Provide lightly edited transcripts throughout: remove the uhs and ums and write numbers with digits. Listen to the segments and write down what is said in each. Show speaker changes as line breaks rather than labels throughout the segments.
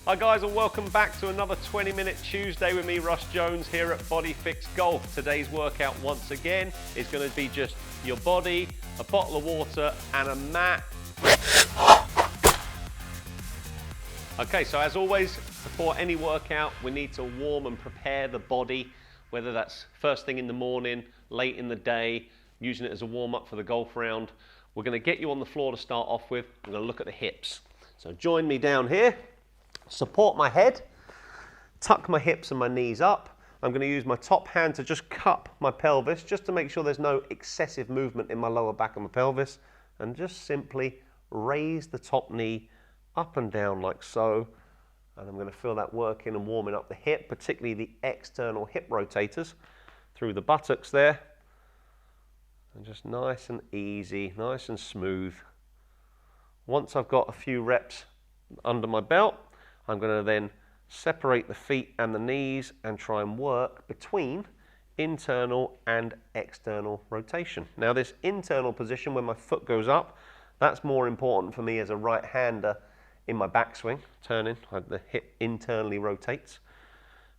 Hi guys, and welcome back to another 20-minute Tuesday with me, Russ Jones, here at Body Fix Golf. Today's workout, once again, is going to be just your body, a bottle of water, and a mat. Okay, so as always, before any workout, we need to warm and prepare the body, whether that's first thing in the morning, late in the day, using it as a warm-up for the golf round. We're going to get you on the floor to start off with. We're going to look at the hips. So join me down here. Support my head, tuck my hips and my knees up. I'm going to use my top hand to just cup my pelvis, just to make sure there's no excessive movement in my lower back and my pelvis, and just simply raise the top knee up and down like so. And I'm going to feel that working and warming up the hip, particularly the external hip rotators through the buttocks there. And just nice and easy, nice and smooth. Once I've got a few reps under my belt, I'm going to then separate the feet and the knees and try and work between internal and external rotation. Now this internal position when my foot goes up, that's more important for me as a right-hander in my backswing, turning, the hip internally rotates.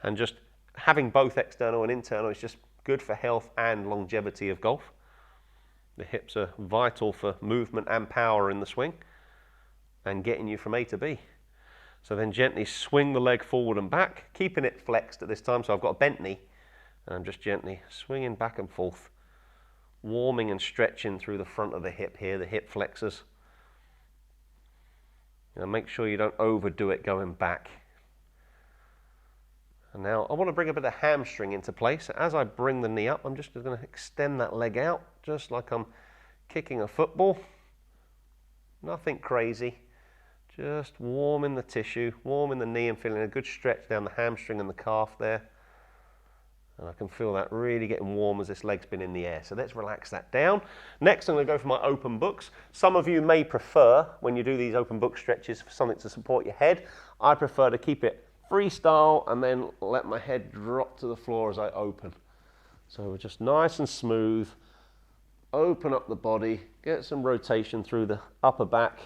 And just having both external and internal is just good for health and longevity of golf. The hips are vital for movement and power in the swing and getting you from A to B. So then gently swing the leg forward and back, keeping it flexed at this time. So I've got a bent knee, and I'm just gently swinging back and forth, warming and stretching through the front of the hip here, the hip flexors. Now make sure you don't overdo it going back. And now I want to bring a bit of hamstring into place. As I bring the knee up, I'm just going to extend that leg out, just like I'm kicking a football. Nothing crazy. Just warming the tissue, warming the knee and feeling a good stretch down the hamstring and the calf there. And I can feel that really getting warm as this leg's been in the air. So let's relax that down. Next, I'm going to go for my open books. Some of you may prefer, when you do these open book stretches, for something to support your head. I prefer to keep it freestyle and then let my head drop to the floor as I open. So we're just nice and smooth. Open up the body, get some rotation through the upper back.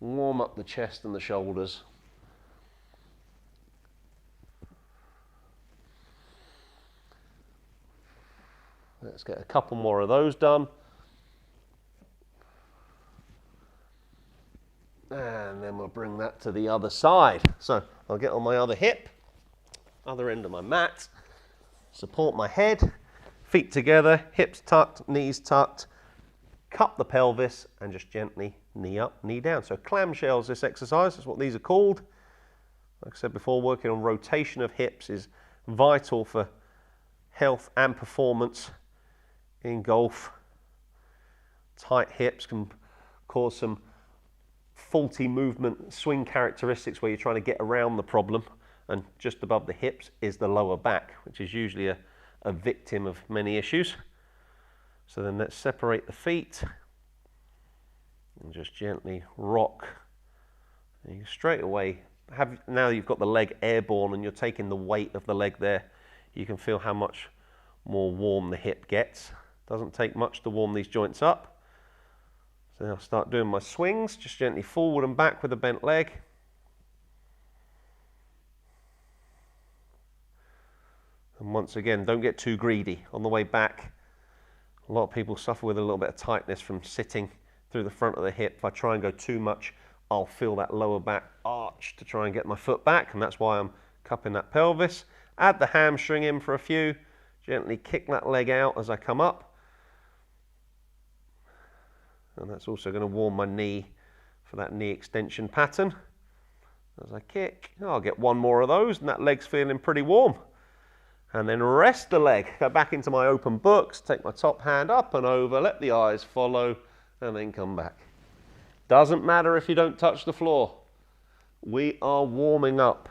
Warm up the chest and the shoulders. Let's get a couple more of those done. And then we'll bring that to the other side. So I'll get on my other hip, other end of my mat, support my head, feet together, hips tucked, knees tucked, cup the pelvis and just gently knee up, knee down. So clamshells, this exercise, is what these are called. Like I said before, working on rotation of hips is vital for health and performance in golf. Tight hips can cause some faulty movement, swing characteristics where you're trying to get around the problem, and just above the hips is the lower back, which is usually a victim of many issues. So then let's separate the feet and just gently rock. And you straight away, now you've got the leg airborne and you're taking the weight of the leg there, you can feel how much more warm the hip gets. Doesn't take much to warm these joints up. So now I'll start doing my swings, just gently forward and back with a bent leg. And once again, don't get too greedy on the way back. A lot of people suffer with a little bit of tightness from sitting through the front of the hip. If I try and go too much, I'll feel that lower back arch to try and get my foot back, and that's why I'm cupping that pelvis. Add the hamstring in for a few. Gently kick that leg out as I come up. And that's also going to warm my knee for that knee extension pattern. As I kick, I'll get one more of those, and that leg's feeling pretty warm. And then rest the leg, go back into my open books, take my top hand up and over, let the eyes follow, and then come back. Doesn't matter if you don't touch the floor. We are warming up.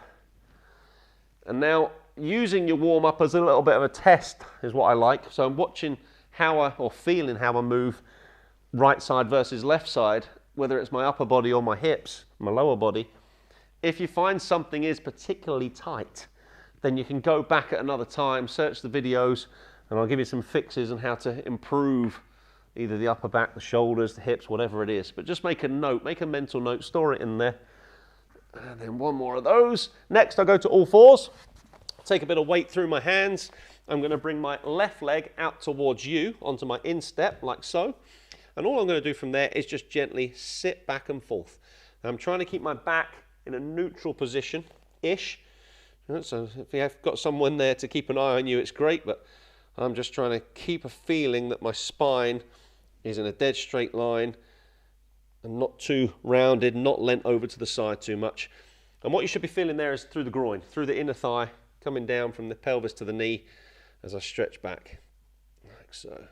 And now, using your warm up as a little bit of a test is what I like. So I'm watching or feeling how I move right side versus left side, whether it's my upper body or my hips, my lower body. If you find something is particularly tight, then you can go back at another time, search the videos, and I'll give you some fixes on how to improve either the upper back, the shoulders, the hips, whatever it is. But just make a note, make a mental note, store it in there, And then one more of those. Next, I go to all fours. Take a bit of weight through my hands. I'm going to bring my left leg out towards you onto my instep, like so. And all I'm going to do from there is just gently sit back and forth. And I'm trying to keep my back in a neutral position-ish. So if you have got someone there to keep an eye on you, it's great, but I'm just trying to keep a feeling that my spine is in a dead straight line and not too rounded, not leant over to the side too much. And what you should be feeling there is through the groin, through the inner thigh, coming down from the pelvis to the knee as I stretch back, like so.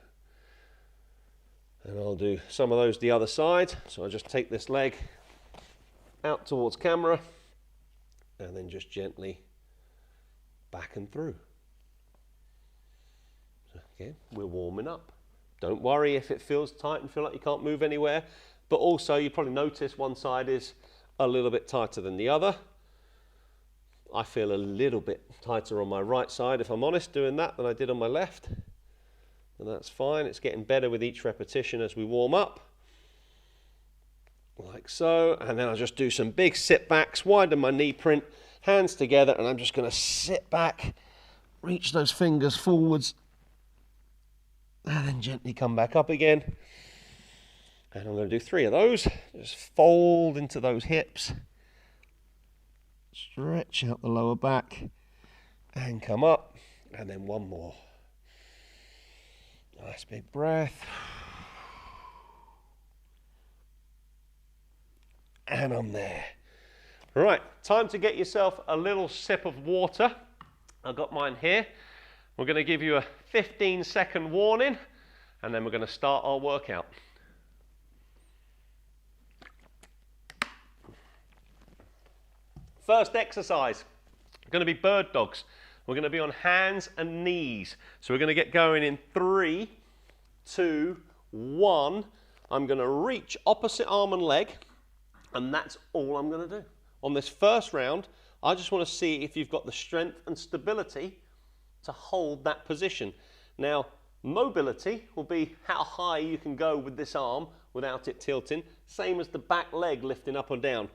And I'll do some of those the other side. So I just take this leg out towards camera and then just gently back and through. So again, we're warming up. Don't worry if it feels tight and feel like you can't move anywhere, but also you probably notice one side is a little bit tighter than the other. I feel a little bit tighter on my right side, if I'm honest, doing that than I did on my left. And that's fine. It's getting better with each repetition as we warm up. Like so. And then I'll just do some big sit backs, widen my knee print, hands together, and I'm just going to sit back, reach those fingers forwards, and then gently come back up again. And I'm going to do 3 of those. Just fold into those hips. Stretch out the lower back and come up, and then one more. Nice big breath. And I'm there. Right, time to get yourself a little sip of water. I've got mine here. We're going to give you a 15-second warning, and then we're going to start our workout. First exercise, going to be bird dogs. We're going to be on hands and knees. So we're going to get going in 3, 2, 1. I'm going to reach opposite arm and leg, and that's all I'm going to do. On this first round, I just want to see if you've got the strength and stability to hold that position. Now, mobility will be how high you can go with this arm without it tilting, same as the back leg lifting up or down.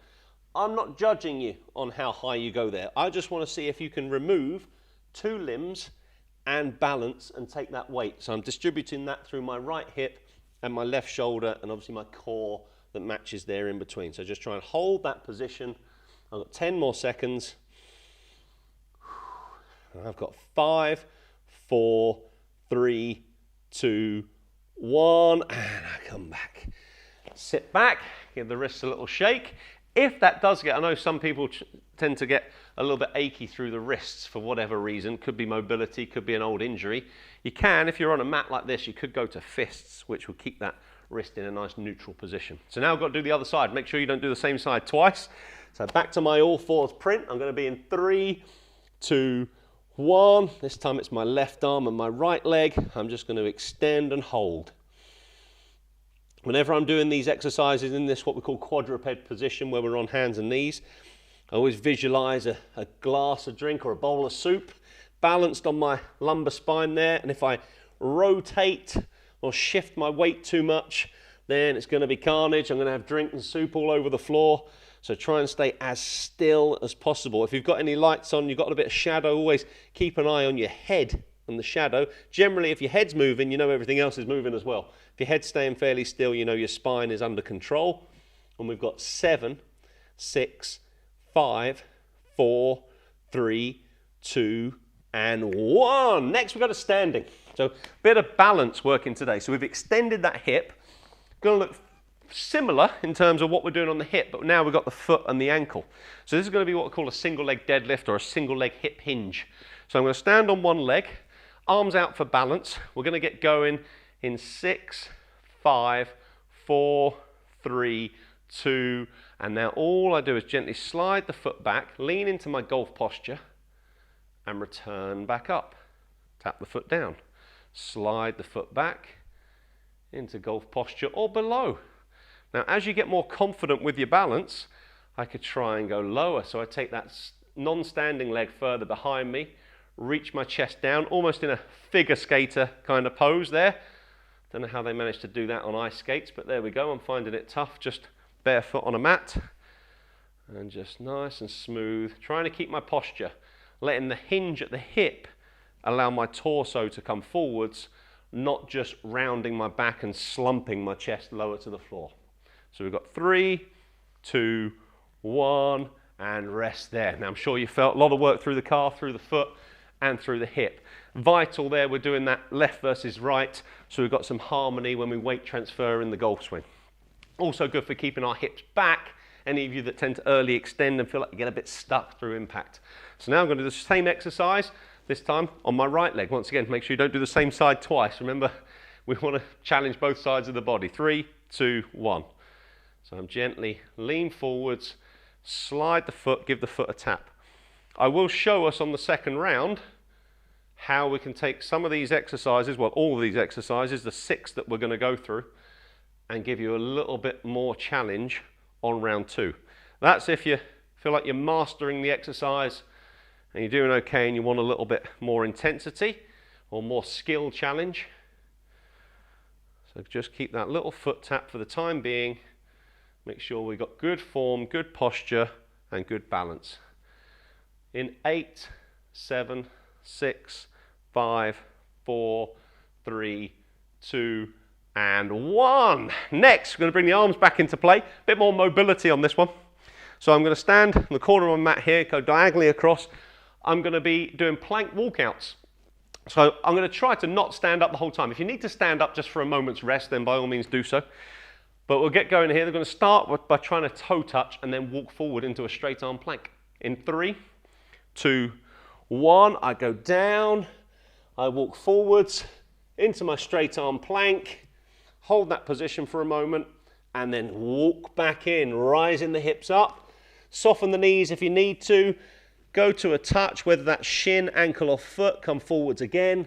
I'm not judging you on how high you go there. I just want to see if you can remove 2 limbs and balance and take that weight. So I'm distributing that through my right hip and my left shoulder, and obviously my core that matches there in between. So just try and hold that position. I've got 10 more seconds. And I've got 5, 4, 3, 2, 1, and I come back. Sit back, give the wrists a little shake. If that does get, I know some people tend to get a little bit achy through the wrists for whatever reason, could be mobility, could be an old injury. You can, if you're on a mat like this, you could go to fists, which will keep that wrist in a nice neutral position. So now I've got to do the other side. Make sure you don't do the same side twice. So back to my all fours print. I'm going to be in 3, 2, 1. This time it's my left arm and my right leg. I'm just going to extend and hold. Whenever I'm doing these exercises in this what we call quadruped position, where we're on hands and knees, I always visualize a glass of drink or a bowl of soup balanced on my lumbar spine there, and if I rotate or shift my weight too much, then it's going to be carnage. I'm going to have drink and soup all over the floor. So try and stay as still as possible. If you've got any lights on, you've got a bit of shadow, always keep an eye on your head and the shadow. Generally, if your head's moving, you know everything else is moving as well. If your head's staying fairly still, you know your spine is under control. And we've got 7, 6, 5, 4, 3, 2, and 1. Next, we've got a standing. So a bit of balance working today. So we've extended that hip. Going to look similar in terms of what we're doing on the hip, but now we've got the foot and the ankle. So this is going to be what we call a single leg deadlift or a single leg hip hinge. So I'm going to stand on one leg, arms out for balance. We're going to get going in 6, 5, 4, 3, 2, and now all I do is gently slide the foot back, lean into my golf posture, and return back up. Tap the foot down. Slide the foot back into golf posture or below. Now, as you get more confident with your balance, I could try and go lower. So I take that non-standing leg further behind me, reach my chest down, almost in a figure skater kind of pose there. Don't know how they managed to do that on ice skates, but there we go. I'm finding it tough, just barefoot on a mat. And just nice and smooth, trying to keep my posture, letting the hinge at the hip allow my torso to come forwards, not just rounding my back and slumping my chest lower to the floor. So we've got 3, 2, 1, and rest there. Now I'm sure you felt a lot of work through the calf, through the foot, and through the hip. Vital there, we're doing that left versus right, so we've got some harmony when we weight transfer in the golf swing. Also good for keeping our hips back. Any of you that tend to early extend and feel like you get a bit stuck through impact. So now I'm going to do the same exercise, this time on my right leg. Once again, make sure you don't do the same side twice. Remember, we want to challenge both sides of the body. 3, 2, 1. So I'm gently lean forwards, slide the foot, give the foot a tap. I will show us on the second round how we can take some of these exercises, well, all of these exercises, the 6 that we're going to go through, and give you a little bit more challenge on round 2. That's if you feel like you're mastering the exercise and you're doing okay and you want a little bit more intensity or more skill challenge. So just keep that little foot tap for the time being. Make sure we've got good form, good posture, and good balance. In 8, 7, 6, 5, 4, 3, 2, and 1. Next, we're going to bring the arms back into play. A bit more mobility on this one. So I'm going to stand in the corner of my mat here, go diagonally across. I'm going to be doing plank walkouts. So I'm going to try to not stand up the whole time. If you need to stand up just for a moment's rest, then by all means do so. But we'll get going here. They're going to start by trying to toe touch and then walk forward into a straight arm plank. In 3, 2, 1, I go down, I walk forwards into my straight arm plank, hold that position for a moment, and then walk back in, rising the hips up, soften the knees if you need to, go to a touch, whether that's shin, ankle or foot, come forwards again,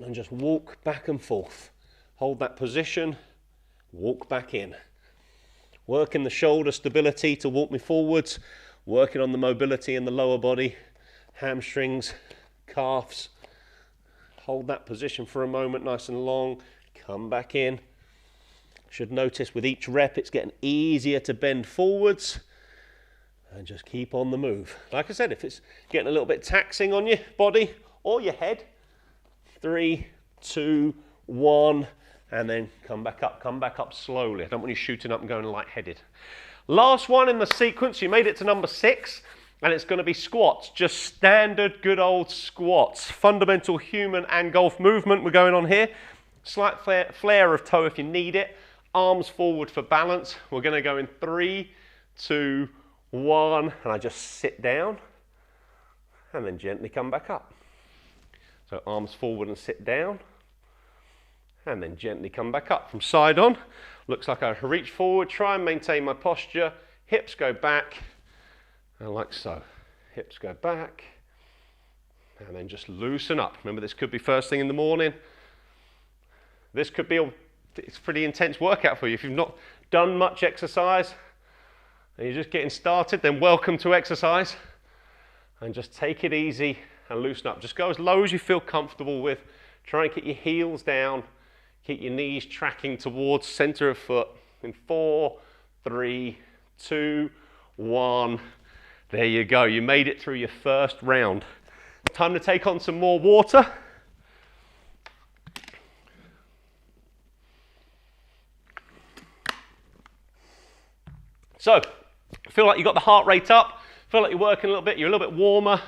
and just walk back and forth. Hold that position, walk back in. Working the shoulder stability to walk me forwards, working on the mobility in the lower body, hamstrings, calves. Hold that position for a moment, nice and long, come back in. Should notice with each rep it's getting easier to bend forwards and just keep on the move. Like I said, if it's getting a little bit taxing on your body or your head, 3, 2, 1, and then come back up slowly. I don't want you shooting up and going lightheaded. Last one in the sequence, you made it to number 6, and it's going to be squats, just standard good old squats. Fundamental human and golf movement we're going on here. Slight flare of toe if you need it. Arms forward for balance. We're going to go in 3, 2, 1, and I just sit down and then gently come back up. So arms forward and sit down and then gently come back up. From side on, looks like I reach forward, try and maintain my posture, hips go back, and like so. Hips go back, and then just loosen up. Remember, this could be first thing in the morning. This could be it's a pretty intense workout for you. If you've not done much exercise, and you're just getting started, then welcome to exercise. And just take it easy and loosen up. Just go as low as you feel comfortable with. Try and keep your heels down. Keep your knees tracking towards center of foot. In 4, 3, 2, 1. There you go. You made it through your first round. Time to take on some more water. So, feel like you've got the heart rate up. Feel like you're working a little bit. You're a little bit warmer.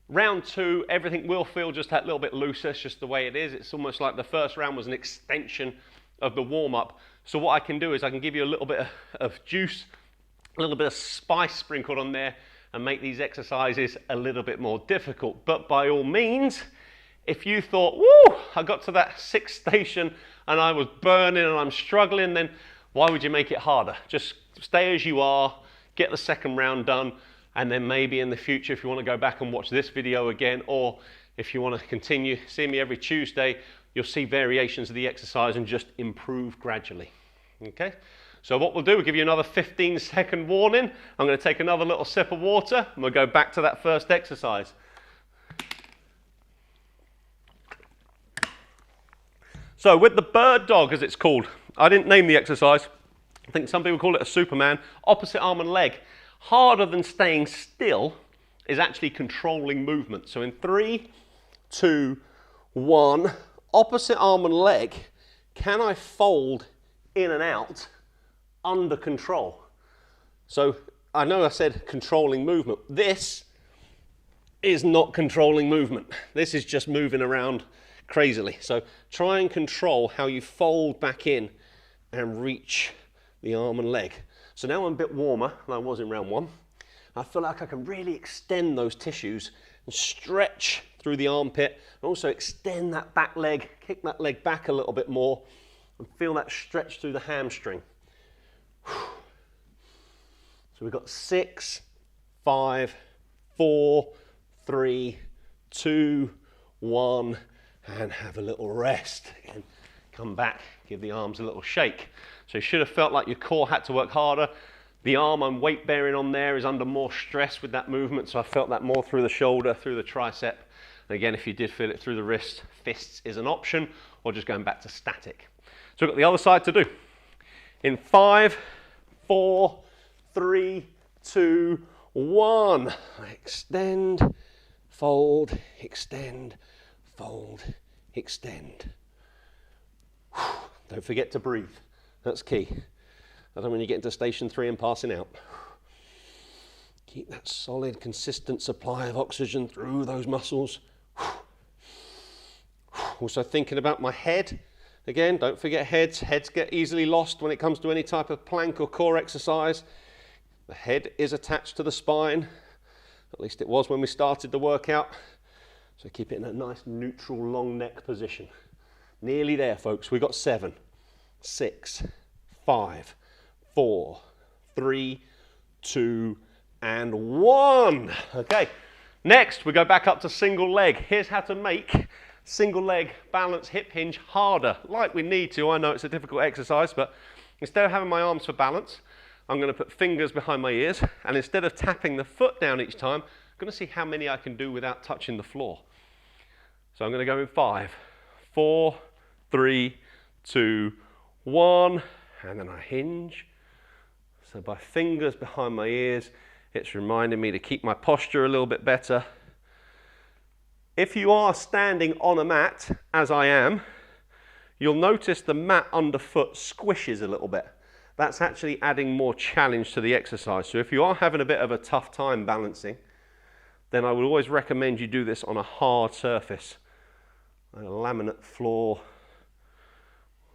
Round 2, everything will feel just that little bit looser. It's just the way it is. It's almost like the first round was an extension of the warm-up. So what I can do is I can give you a little bit of juice, a little bit of spice sprinkled on there, and make these exercises a little bit more difficult. But by all means, if you thought, woo, I got to that 6th station and I was burning and I'm struggling, then why would you make it harder? Just stay as you are, get the second round done, and then maybe in the future, if you want to go back and watch this video again, or if you want to continue seeing me every Tuesday, you'll see variations of the exercise and just improve gradually. Okay? So what we'll do, we'll give you another 15-second warning. I'm going to take another little sip of water, and we'll go back to that first exercise. So with the bird dog, as it's called, I didn't name the exercise. I think some people call it a Superman, opposite arm and leg. Harder than staying still is actually controlling movement. So in 3, 2, 1, opposite arm and leg, can I fold in and out under control? So I know I said controlling movement. This is not controlling movement. This is just moving around crazily. So try and control how you fold back in and reach the arm and leg. So now I'm a bit warmer than I was in round 1. I feel like I can really extend those tissues and stretch through the armpit, and also extend that back leg, kick that leg back a little bit more, and feel that stretch through the hamstring. So we've got 6, 5, 4, 3, 2, 1, and have a little rest. Again, come back, give the arms a little shake. So you should have felt like your core had to work harder. The arm I'm weight bearing on there is under more stress with that movement, so I felt that more through the shoulder, through the tricep. And again, if you did feel it through the wrist, fists is an option, or just going back to static. So we've got the other side to do. In 5, 4, 3, 2, 1. Extend, fold, extend, fold, extend. Don't forget to breathe. That's key. I don't want you get into station 3 and passing out. Keep that solid, consistent supply of oxygen through those muscles. Also thinking about my head. Again, don't forget heads. Heads get easily lost when it comes to any type of plank or core exercise. The head is attached to the spine. At least it was when we started the workout. So keep it in a nice neutral long neck position. Nearly there, folks. We've got 7, 6, 5, 4, 3, 2, and 1. Okay, next we go back up to single leg. Here's how to make single leg balance hip hinge harder, like we need to. I know it's a difficult exercise, but instead of having my arms for balance, I'm going to put fingers behind my ears, and instead of tapping the foot down each time, I'm going to see how many I can do without touching the floor. So I'm going to go in 5, 4, 3, 2, 1, and then I hinge. So by fingers behind my ears, it's reminding me to keep my posture a little bit better. If you are standing on a mat, as I am, you'll notice the mat underfoot squishes a little bit. That's actually adding more challenge to the exercise. So if you are having a bit of a tough time balancing, then I would always recommend you do this on a hard surface. A laminate floor,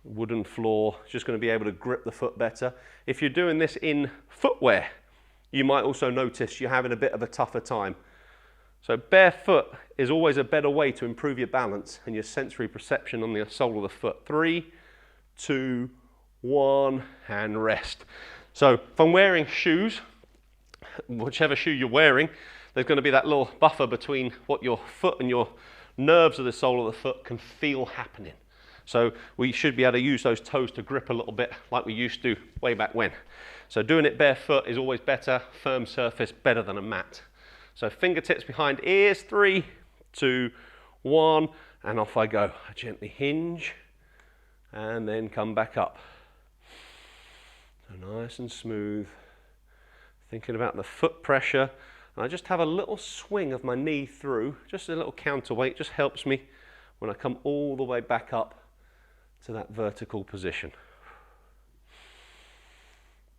wooden floor, it's just going to be able to grip the foot better. If you're doing this in footwear, you might also notice you're having a bit of a tougher time. So barefoot is always a better way to improve your balance and your sensory perception on the sole of the foot. 3, 2, 1, and rest. So if I'm wearing shoes, whichever shoe you're wearing, there's going to be that little buffer between what your foot and your nerves of the sole of the foot can feel happening. So we should be able to use those toes to grip a little bit like we used to way back when. So doing it barefoot is always better, firm surface, better than a mat. So fingertips behind ears, 3, 2, 1, and off I go. I gently hinge and then come back up. So nice and smooth. Thinking about the foot pressure. And I just have a little swing of my knee through, just a little counterweight, just helps me when I come all the way back up to that vertical position.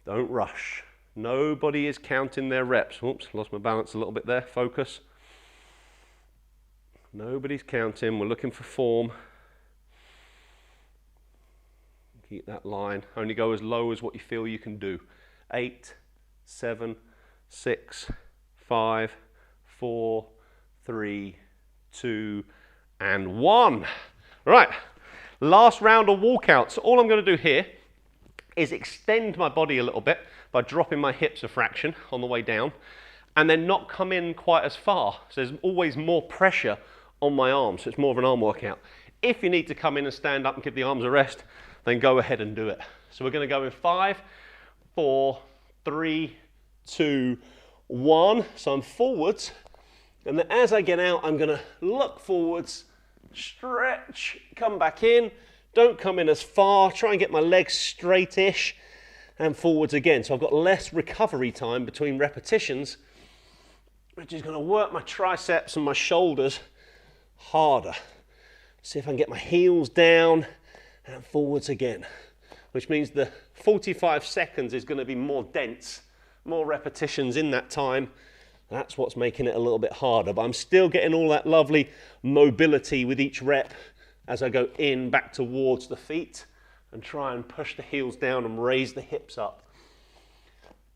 Don't rush. Nobody is counting their reps. Oops, lost my balance a little bit there. Focus. Nobody's counting. We're looking for form. Keep that line. Only go as low as what you feel you can do. 8, 7, 6, 5, 4, 3, 2, and 1. Right. Last round of walkouts. All I'm going to do here is extend my body a little bit by dropping my hips a fraction on the way down and then not come in quite as far. So there's always more pressure on my arms. So it's more of an arm workout. If you need to come in and stand up and give the arms a rest, then go ahead and do it. So we're going to go in 5, 4, 3, 2, 1. So I'm forwards. And then as I get out, I'm going to look forwards, stretch, come back in. Don't come in as far. Try and get my legs straightish. and forwards again. So I've got less recovery time between repetitions, which is going to work my triceps and my shoulders harder. See if I can get my heels down and forwards again, which means the 45 seconds is going to be more dense, more repetitions in that time. That's what's making it a little bit harder, but I'm still getting all that lovely mobility with each rep as I go in back towards the feet and try and push the heels down and raise the hips up.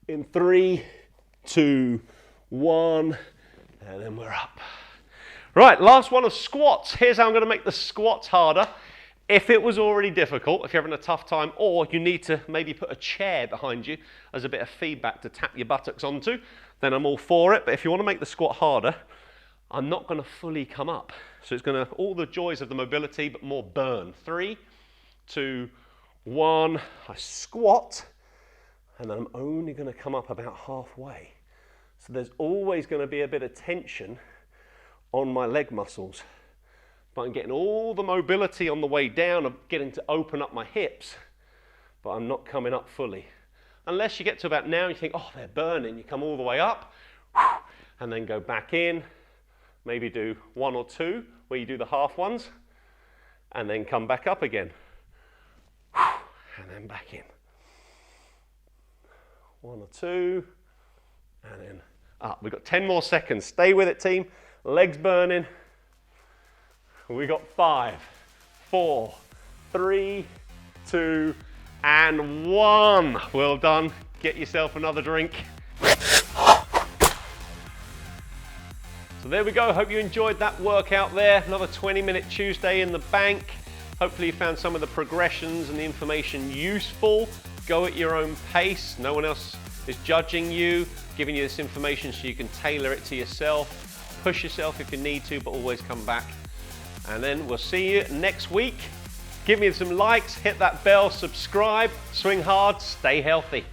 In 3, 2, 1, and then we're up. Right, last one of squats. Here's how I'm going to make the squats harder. If it was already difficult, if you're having a tough time, or you need to maybe put a chair behind you as a bit of feedback to tap your buttocks onto, then I'm all for it. But if you want to make the squat harder, I'm not going to fully come up. So it's going to, all the joys of the mobility, but more burn. 3, 2, 1, I squat, and then I'm only going to come up about halfway. So there's always going to be a bit of tension on my leg muscles. But I'm getting all the mobility on the way down, I'm getting to open up my hips, but I'm not coming up fully. Unless you get to about now, you think, oh, they're burning. You come all the way up, and then go back in. Maybe do 1 or 2, where you do the half ones, and then come back up again. And then back in. 1 or 2, and then up. We've got 10 more seconds. Stay with it, team. Legs burning. We got 5, 4, 3, 2, and 1. Well done. Get yourself another drink. So there we go. Hope you enjoyed that workout there. Another 20-minute Tuesday in the bank. Hopefully you found some of the progressions and the information useful. Go at your own pace. No one else is judging you, giving you this information so you can tailor it to yourself. Push yourself if you need to, but always come back. And then we'll see you next week. Give me some likes, hit that bell, subscribe, swing hard, stay healthy.